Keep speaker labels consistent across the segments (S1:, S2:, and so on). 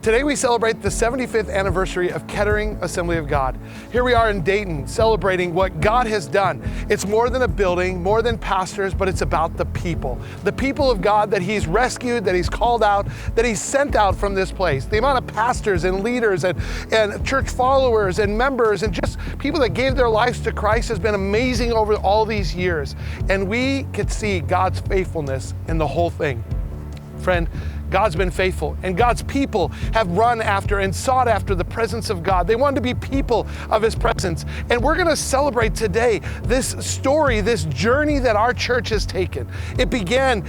S1: Today we celebrate the 75th anniversary of Kettering Assembly of God. Here we are in Dayton celebrating what God has done. It's more than a building, more than pastors, but it's about the people. The people of God that He's rescued, that He's called out, that He's sent out from this place. The amount of pastors and leaders and church followers and members and just people that gave their lives to Christ has been amazing over all these years. And we could see God's faithfulness in the whole thing. Friend, God's been faithful, and God's people have run after and sought after the presence of God. They wanted to be people of His presence. And we're going to celebrate today this story, this journey that our church has taken. It began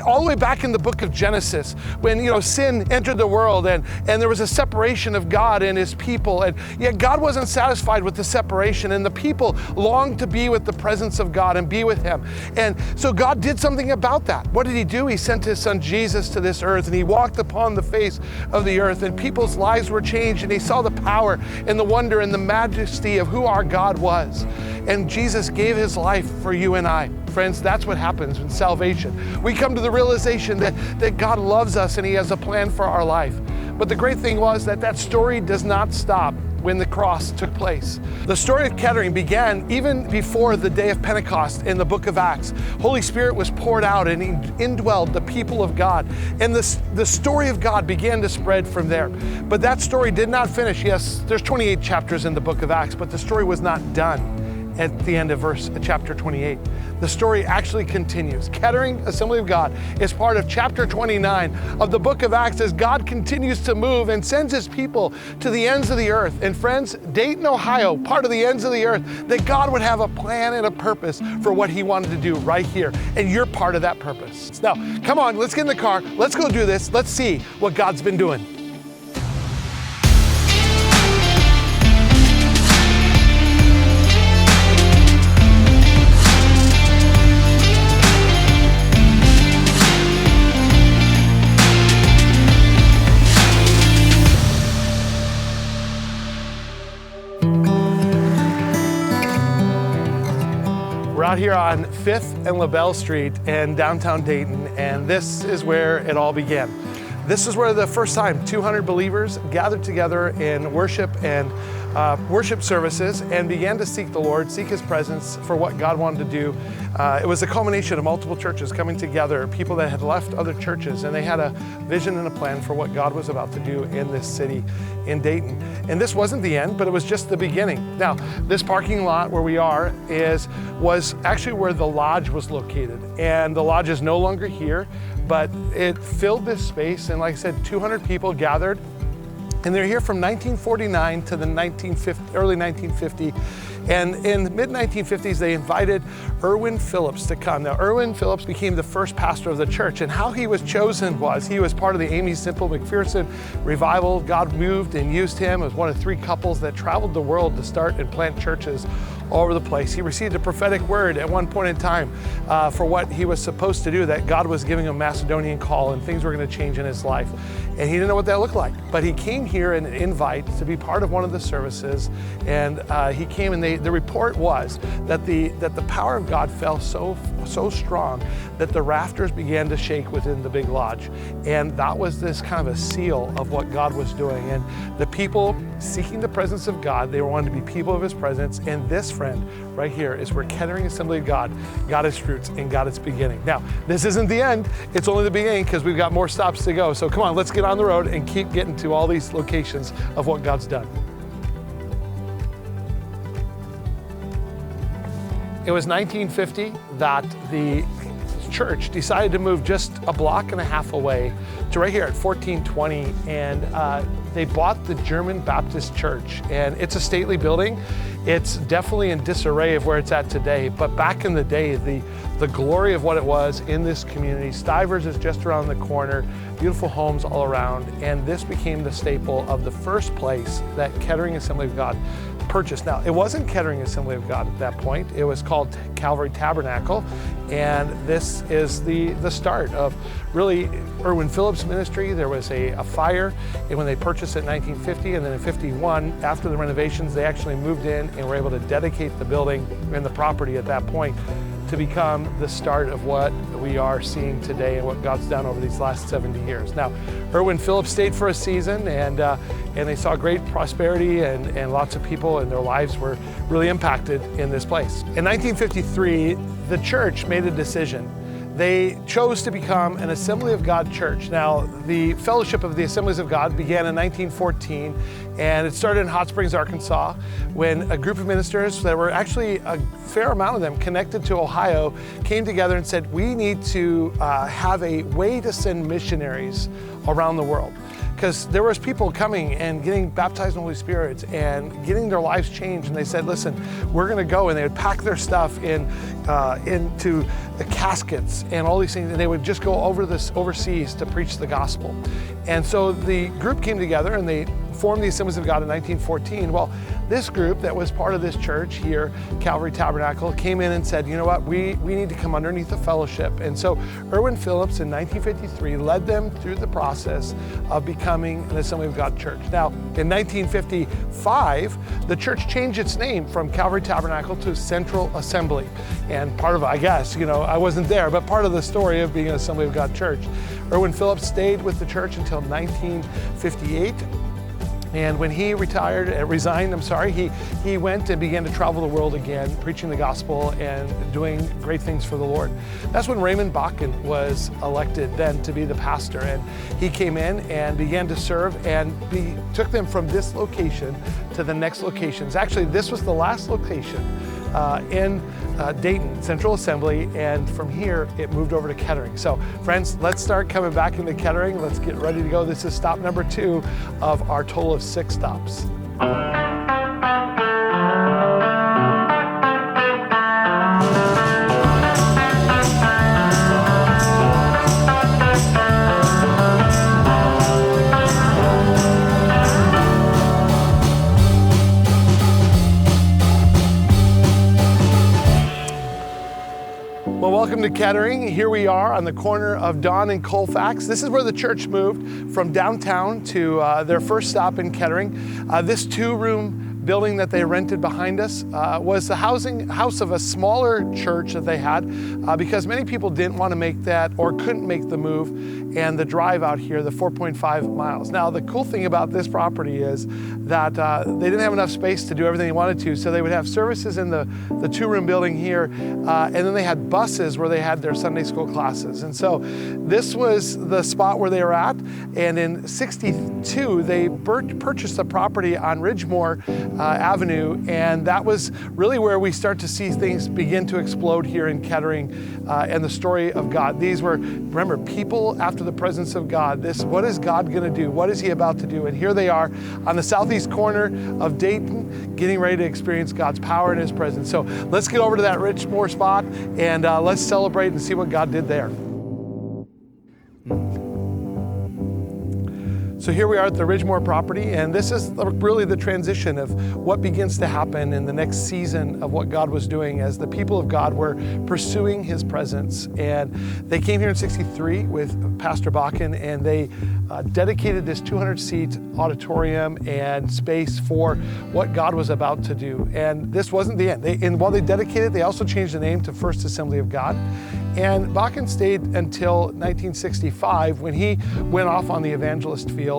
S1: all the way back in the book of Genesis when, sin entered the world and there was a separation of God and His people. And yet God wasn't satisfied with the separation, and the people longed to be with the presence of God and be with Him. And so God did something about that. What did He do? He sent His Son Jesus to this earth, and He walked upon the face of the earth, and people's lives were changed, and He saw the power and the wonder and the majesty of who our God was. And Jesus gave His life for you and I. Friends, that's what happens in salvation. We come to the realization that God loves us and He has a plan for our life. But the great thing was that story does not stop when the cross took place. The story of Kettering began even before the day of Pentecost in the book of Acts. Holy Spirit was poured out and He indwelled the people of God. And the story of God began to spread from there. But that story did not finish. Yes, there's 28 chapters in the book of Acts, but the story was not done at the end of chapter 28. The story actually continues. Kettering Assembly of God is part of chapter 29 of the book of Acts as God continues to move and sends His people to the ends of the earth. And friends, Dayton, Ohio, part of the ends of the earth, that God would have a plan and a purpose for what He wanted to do right here. And you're part of that purpose. Now, come on, let's get in the car. Let's go do this. Let's see what God's been doing. We're out here on 5th and LaBelle Street in downtown Dayton, and this is where it all began. This is where the first time 200 believers gathered together in worship and worship services and began to seek the Lord, seek His presence for what God wanted to do. It was a culmination of multiple churches coming together, people that had left other churches, and they had a vision and a plan for what God was about to do in this city in Dayton. And this wasn't the end, but it was just the beginning. Now, this parking lot where we are was actually where the lodge was located. And the lodge is no longer here, but it filled this space. And like I said, 200 people gathered. And they're here from 1949 to the early 1950. And in the mid-1950s, they invited Erwin Phillips to come. Now, Erwin Phillips became the first pastor of the church, and how he was chosen was he was part of the Amy Simple McPherson revival. God moved and used him as one of 3 couples that traveled the world to start and plant churches all over the place. He received a prophetic word at one point in time for what he was supposed to do, that God was giving him a Macedonian call and things were going to change in his life. And he didn't know what that looked like. But he came here in an invite to be part of one of the services. And he came, and the report was that the power of God fell so strong that the rafters began to shake within the big lodge. And that was this kind of a seal of what God was doing. And the people seeking the presence of God, they wanted to be people of His presence. And this, friend, right here is where Kettering Assembly of God got its roots and got its beginning. Now, this isn't the end. It's only the beginning, because we've got more stops to go. So come on, let's get on the road and keep getting to all these locations of what God's done. It was 1950 that the church decided to move just a block and a half away to right here at 1420, and they bought the German Baptist Church, and it's a stately building. It's definitely in disarray of where it's at today, but back in the day, the glory of what it was in this community. Stivers is just around the corner, beautiful homes all around, and this became the staple of the first place that Kettering Assembly of God purchased. Now, it wasn't Kettering Assembly of God at that point. It was called Calvary Tabernacle, and this is the start of really Erwin Phillips' ministry. There was a fire when they purchased it in 1950, and then in 51, after the renovations, they actually moved in and were able to dedicate the building and the property at that point to become the start of what we are seeing today and what God's done over these last 70 years. Now, Erwin Phillips stayed for a season, and they saw great prosperity and lots of people and their lives were really impacted in this place. In 1953, the church made a decision. They chose to become an Assembly of God church. Now, the Fellowship of the Assemblies of God began in 1914, and it started in Hot Springs, Arkansas, when a group of ministers that were actually a fair amount of them connected to Ohio came together and said, we need to have a way to send missionaries around the world. Because there was people coming and getting baptized in the Holy Spirit and getting their lives changed. And they said, listen, we're going to go. And they would pack their stuff into the caskets and all these things. And they would just go overseas to preach the gospel. And so the group came together and they formed the Assemblies of God in 1914. Well, this group that was part of this church here, Calvary Tabernacle, came in and said, you know what, we need to come underneath the fellowship. And so Erwin Phillips in 1953 led them through the process of becoming an Assembly of God church. Now, in 1955, the church changed its name from Calvary Tabernacle to Central Assembly. And part of it, I guess, I wasn't there, but part of the story of being an Assembly of God church. Erwin Phillips stayed with the church until 1958. And when he resigned, he went and began to travel the world again, preaching the gospel and doing great things for the Lord. That's when Raymond Bakken was elected then to be the pastor. And he came in and began to serve and took them from this location to the next locations. Actually, this was the last location in Dayton, Central Assembly, and from here it moved over to Kettering. So friends, let's start coming back into Kettering. Let's get ready to go. This is stop number 2 of our total of 6 stops. Well, welcome to Kettering. Here we are on the corner of Dawn and Colfax. This is where the church moved from downtown to their first stop in Kettering. This 2-room building that they rented behind us was the house of a smaller church that they had because many people didn't want to make that or couldn't make the move and the drive out here, the 4.5 miles. Now, the cool thing about this property is that they didn't have enough space to do everything they wanted to, so they would have services in the 2-room building here, and then they had buses where they had their Sunday school classes. And so this was the spot where they were at, and in '62, they purchased a property on Ridgemore Avenue, and that was really where we start to see things begin to explode here in Kettering and the story of God. These were, remember, people after the presence of God. What is God going to do? What is He about to do? And here they are on the southeast corner of Dayton, getting ready to experience God's power and His presence. So let's get over to that Ridgemore spot and let's celebrate and see what God did there. So here we are at the Ridgemore property, and this is really the transition of what begins to happen in the next season of what God was doing as the people of God were pursuing His presence. And they came here in '63 with Pastor Bakken, and they dedicated this 200-seat auditorium and space for what God was about to do. And this wasn't the end. And while they dedicated, they also changed the name to First Assembly of God. And Bakken stayed until 1965 when he went off on the evangelist field.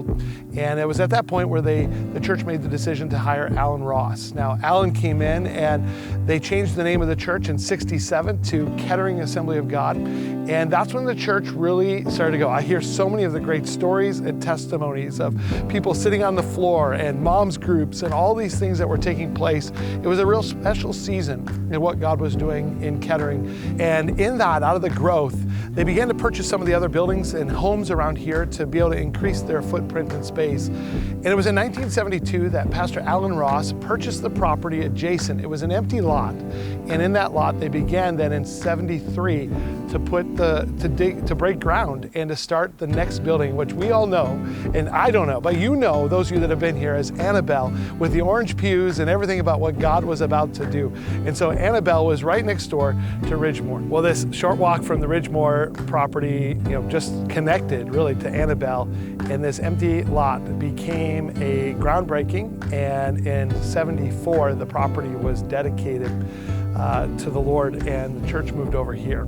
S1: And it was at that point where the church made the decision to hire Alan Ross. Now, Alan came in and they changed the name of the church in '67 to Kettering Assembly of God. And that's when the church really started to go. I hear so many of the great stories and testimonies of people sitting on the floor and moms groups and all these things that were taking place. It was a real special season in what God was doing in Kettering. And in that, out of the growth, they began to purchase some of the other buildings and homes around here to be able to increase their footprint and space. And it was in 1972 that Pastor Alan Ross purchased the property adjacent. It was an empty lot. And in that lot, they began then in '73 to break ground and to start the next building, which we all know, and I don't know, but you know, those of you that have been here, as Annabelle, with the orange pews and everything about what God was about to do. And so Annabelle was right next door to Ridgemore. Well, this short walk from the Ridgemore property, just connected really to Annabelle, and this empty lot became a groundbreaking, and in '74, the property was dedicated to the Lord, and the church moved over here.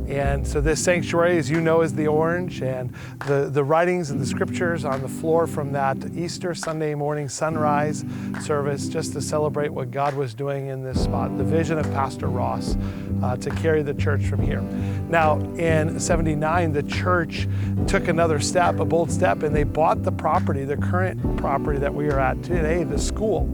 S1: And so this sanctuary, as you know, is the orange, and the writings and the scriptures on the floor from that Easter Sunday morning sunrise service, just to celebrate what God was doing in this spot, the vision of Pastor Ross to carry the church from here. Now, in '79, the church took another step, a bold step, and they bought the property, the current property that we are at today, the school.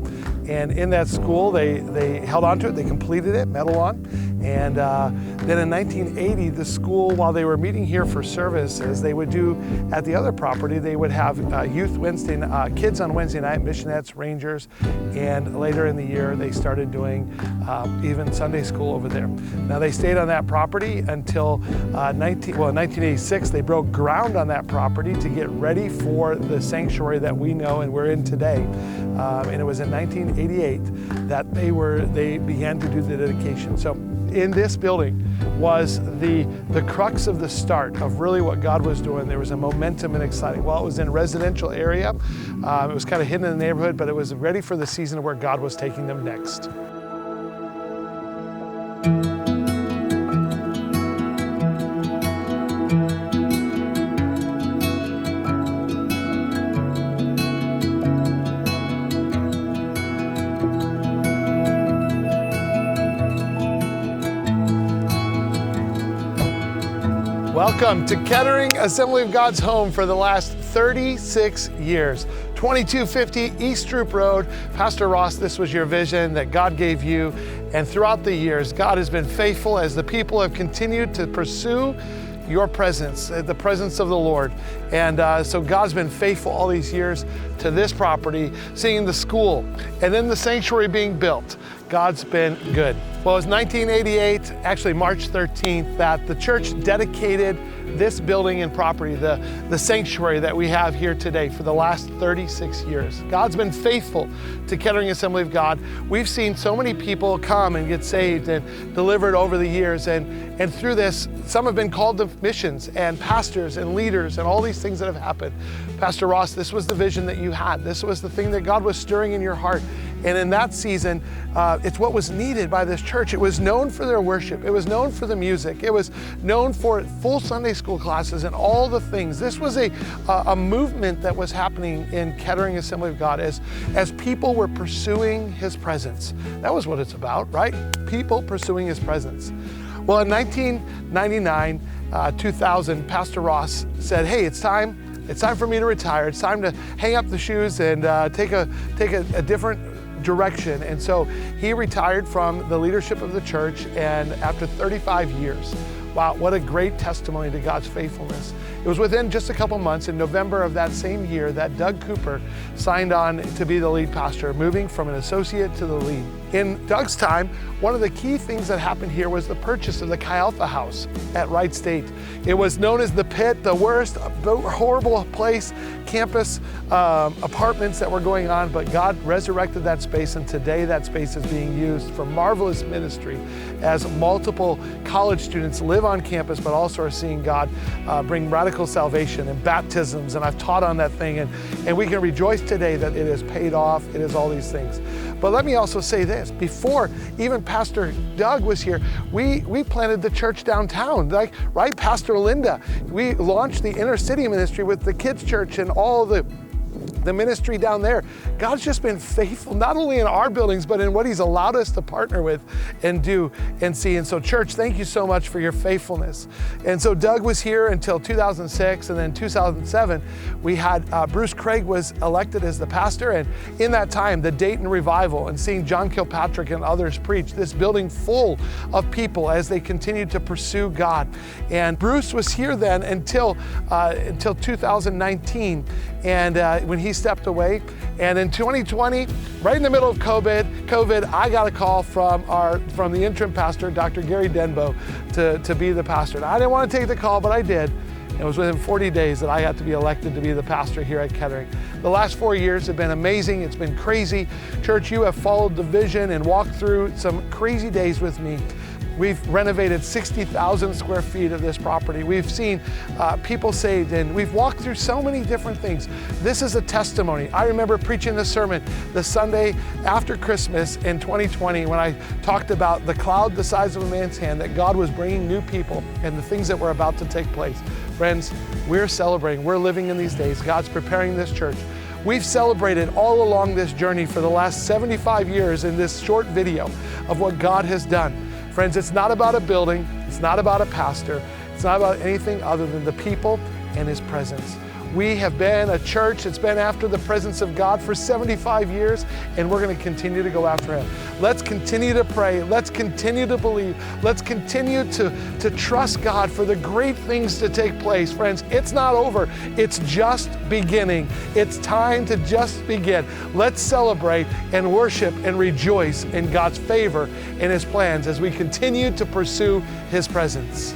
S1: And in that school, they held on to it, they completed it, medal on. And then in 1980, the school, while they were meeting here for services, they would do at the other property, they would have youth Wednesday, kids on Wednesday night, missionettes, rangers, and later in the year, they started doing even Sunday school over there. Now they stayed on that property until 1986, they broke ground on that property to get ready for the sanctuary that we know and we're in today. And it was in 1988 that they began to do the dedication. So in this building was the crux of the start of really what God was doing. There was a momentum and exciting. Well, it was in a residential area. It was kind of hidden in the neighborhood, but it was ready for the season where God was taking them next. Welcome to Kettering Assembly of God's home for the last 36 years. 2250 East Troop Road. Pastor Ross, this was your vision that God gave you. And throughout the years, God has been faithful as the people have continued to pursue your presence, the presence of the Lord. And so God's been faithful all these years to this property, seeing the school, and then the sanctuary being built. God's been good. Well, it was 1988, actually March 13th, that the church dedicated this building and property, the sanctuary that we have here today for the last 36 years. God's been faithful to Kettering Assembly of God. We've seen so many people come and get saved and delivered over the years. And through this, some have been called to missions and pastors and leaders and all these things that have happened. Pastor Ross, this was the vision that you had. This was the thing that God was stirring in your heart. And in that season, it's what was needed by this church. It was known for their worship. It was known for the music. It was known for full Sunday school classes and all the things. This was a movement that was happening in Kettering Assembly of God as people were pursuing His presence. That was what it's about, right? People pursuing His presence. Well, in 1999, 2000, Pastor Ross said, hey, it's time for me to retire. It's time to hang up the shoes and take a different direction. And so he retired from the leadership of the church, and after 35 years, wow, what a great testimony to God's faithfulness. It was within just a couple months, in November of that same year, that Doug Cooper signed on to be the lead pastor, moving from an associate to the lead. In Doug's time, one of the key things that happened here was the purchase of the Chi Alpha House at Wright State. It was known as the pit, the worst, horrible place, campus apartments that were going on, but God resurrected that space, and today that space is being used for marvelous ministry as multiple college students live on campus, but also are seeing God bring radical salvation and baptisms. And I've taught on that thing, and we can rejoice today that it has paid off. It is all these things. But let me also say this, before even Pastor Doug was here, we planted the church downtown, right? Pastor Linda, we launched the inner city ministry with the kids church and all the ministry down there. God's just been faithful, not only in our buildings, but in what He's allowed us to partner with and do and see. And so church, thank you so much for your faithfulness. And so Doug was here until 2006, and then 2007, we had Bruce Craig was elected as the pastor. And in that time, the Dayton revival and seeing John Kilpatrick and others preach, this building full of people as they continued to pursue God. And Bruce was here then until 2019. And when he stepped away, and in 2020, right in the middle of COVID, I got a call from the interim pastor, Dr. Gary Denbo, to be the pastor. Now, I didn't want to take the call, but I did. It was within 40 days that I got to be elected to be the pastor here at Kettering. The last 4 years have been amazing. It's been crazy. Church, you have followed the vision and walked through some crazy days with me. We've renovated 60,000 square feet of this property. We've seen people saved, and we've walked through so many different things. This is a testimony. I remember preaching this sermon the Sunday after Christmas in 2020 when I talked about the cloud the size of a man's hand, that God was bringing new people and the things that were about to take place. Friends, we're celebrating. We're living in these days. God's preparing this church. We've celebrated all along this journey for the last 75 years in this short video of what God has done. Friends, it's not about a building. It's not about a pastor. It's not about anything other than the people and His presence. We have been a church that's been after the presence of God for 75 years, and we're going to continue to go after Him. Let's continue to pray. Let's continue to believe. Let's continue to trust God for the great things to take place. Friends, it's not over. It's just beginning. It's time to just begin. Let's celebrate and worship and rejoice in God's favor and His plans as we continue to pursue His presence.